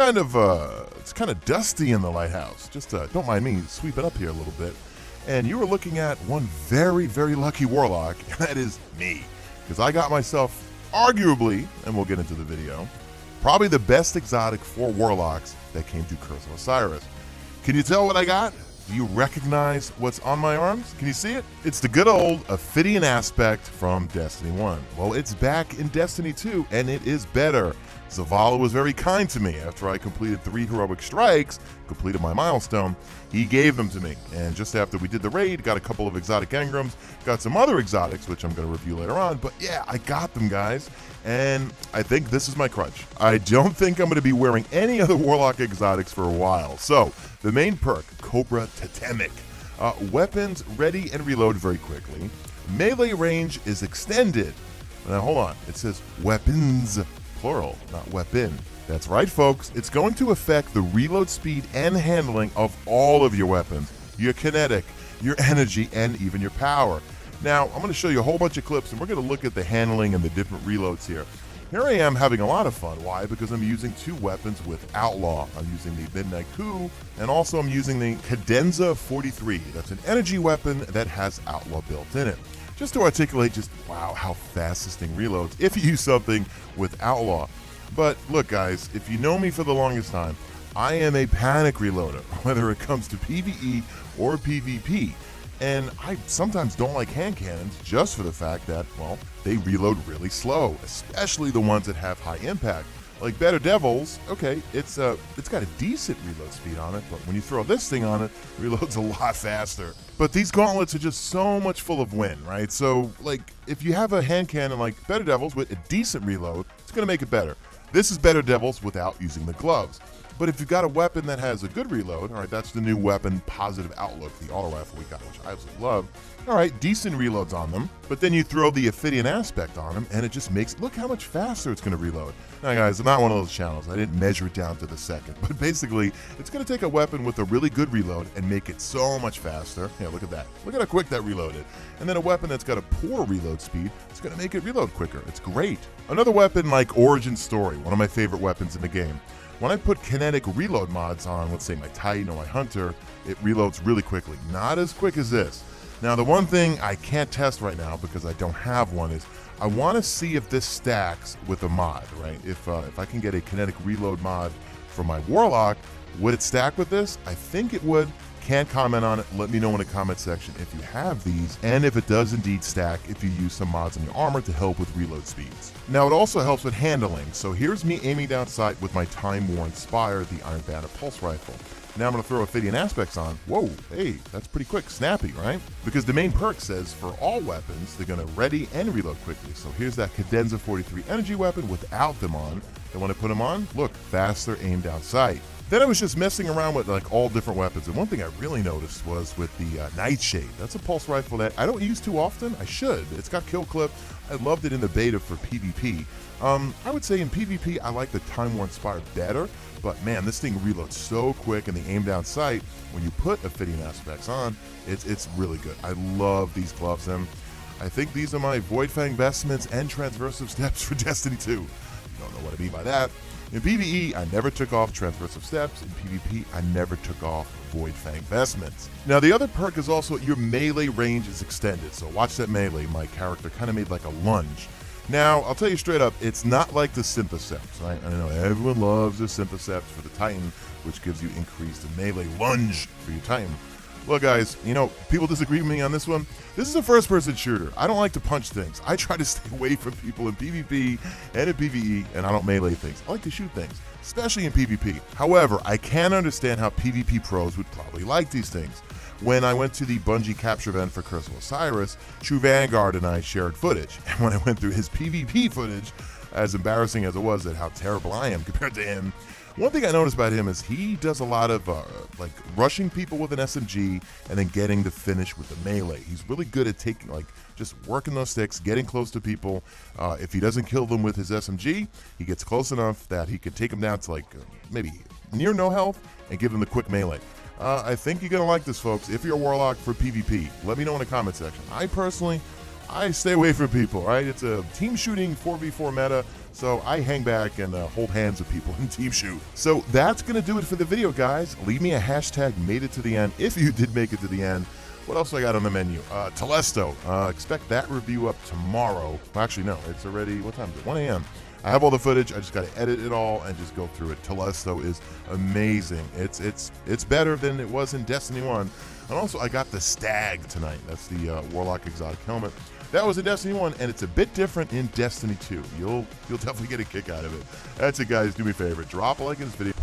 it's kind of dusty in the lighthouse. Just don't mind me sweeping up here a little bit. And you were looking at one very, very lucky warlock, and that is me. Because I got myself, arguably, and we'll get into the video, probably the best exotic for warlocks that came to Curse of Osiris. Can you tell what I got? Do you recognize what's on my arms? Can you see it? It's the good old Ophidian aspect from Destiny 1. Well, it's back in Destiny 2, and it is better. Zavala was very kind to me after I completed 3 heroic strikes, completed my milestone. He gave them to me, and just after we did the raid, got a couple of exotic engrams, got some other exotics, which I'm going to review later on, but yeah, I got them, guys, and I think this is my crutch. I don't think I'm going to be wearing any other warlock exotics for a while. So, the main perk, Cobra Totemic. Weapons ready and reload very quickly. Melee range is extended. Now, hold on, it says weapons, plural, not weapon. That's right, folks. It's going to affect the reload speed and handling of all of your weapons, your kinetic, your energy, and even your power. Now, I'm going to show you a whole bunch of clips, and we're going to look at the handling and the different reloads here. Here I am having a lot of fun. Why? Because I'm using 2 weapons with Outlaw. I'm using the Midnight Coup, and also I'm using the Cadenza 43. That's an energy weapon that has Outlaw built in it. Just to articulate just, wow, how fast this thing reloads if you use something with Outlaw. But look, guys, if you know me for the longest time, I am a panic reloader, whether it comes to PvE or PvP. And I sometimes don't like hand cannons just for the fact that, well, they reload really slow, especially the ones that have high impact. Like Better Devils, okay, it's got a decent reload speed on it, but when you throw this thing on it, it reloads a lot faster. But these gauntlets are just so much full of wind, right? So, like, if you have a hand cannon like Better Devils with a decent reload, it's going to make it better. This is Better Devils without using the gloves. But if you've got a weapon that has a good reload, all right, that's the new weapon, Positive Outlook, the auto rifle we got, which I absolutely love. All right, decent reloads on them, but then you throw the Ophidian aspect on them, and it just makes, look how much faster it's going to reload. Now, guys, I'm not one of those channels. I didn't measure it down to the second, but basically, it's going to take a weapon with a really good reload and make it so much faster. Yeah, look at that. Look at how quick that reloaded. And then a weapon that's got a poor reload speed, it's going to make it reload quicker. It's great. Another weapon like Origin Story, one of my favorite weapons in the game. When I put kinetic reload mods on, let's say my Titan or my Hunter, it reloads really quickly. Not as quick as this. Now, the one thing I can't test right now because I don't have one is I want to see if this stacks with a mod, right? If I can get a kinetic reload mod for my Warlock, would it stack with this? I think it would. Can't comment on it. Let me know in the comment section if you have these, and if it does indeed stack if you use some mods on your armor to help with reload speeds. Now, it also helps with handling. So here's me aiming down sight with my time-worn Spire, the Iron Banner Pulse Rifle. Now I'm going to throw Ophidian aspects on. Whoa, hey, that's pretty quick, snappy, right? Because the main perk says for all weapons, they're going to ready and reload quickly. So here's that Cadenza 43 energy weapon without them on. And when I put them on, look, faster aim down sight. Then I was just messing around with like all different weapons, and one thing I really noticed was with the Nightshade. That's a pulse rifle that I don't use too often. I should. It's got kill clip. I loved it in the beta for PvP. I would say in PvP I like the time-worn Spire better, but man, this thing reloads so quick, and the aim down sight when you put Ophidian aspects on, it's really good. I love these gloves, and I think these are my Void Fang vestments and transversive steps for Destiny 2. You don't know what I mean by that. In PvE, I never took off transversive steps. In PvP, I never took off Void Fang vestments. Now, the other perk is also your melee range is extended. So watch that melee. My character kind of made like a lunge. Now, I'll tell you straight up, it's not like the Synthoceps, right? I know everyone loves the Synthoceps for the Titan, which gives you increased melee lunge for your Titan. Look, guys, you know, people disagree with me on this one. This is a first-person shooter. I don't like to punch things. I try to stay away from people in PvP and in PvE, and I don't melee things. I like to shoot things, especially in PvP. However, I can understand how PvP pros would probably like these things. When I went to the Bungie capture event for Curse of Osiris, True Vanguard and I shared footage. And when I went through his PvP footage, as embarrassing as it was at how terrible I am compared to him, one thing I noticed about him is he does a lot of like rushing people with an SMG and then getting the finish with the melee. He's really good at taking, like, just working those sticks, getting close to people. If he doesn't kill them with his SMG, he gets close enough that he could take them down to like maybe near no health and give them the quick melee. I think you're going to like this, folks. If you're a Warlock for PvP, let me know in the comment section. I personally I stay away from people, right? It's a team shooting 4v4 meta, so I hang back and hold hands with people and team shoot. So that's going to do it for the video, guys. Leave me a hashtag made it to the end if you did make it to the end. What else I got on the menu? Telesto. Expect that review up tomorrow. Well, actually, no. It's already, what time is it? 1 a.m. I have all the footage. I just got to edit it all and just go through it. Telesto is amazing. It's better than it was in Destiny 1. And also, I got the Stag tonight. That's the Warlock exotic helmet. That was in Destiny 1, and it's a bit different in Destiny 2. You'll definitely get a kick out of it. That's it, guys. Do me a favor. Drop a like in this video.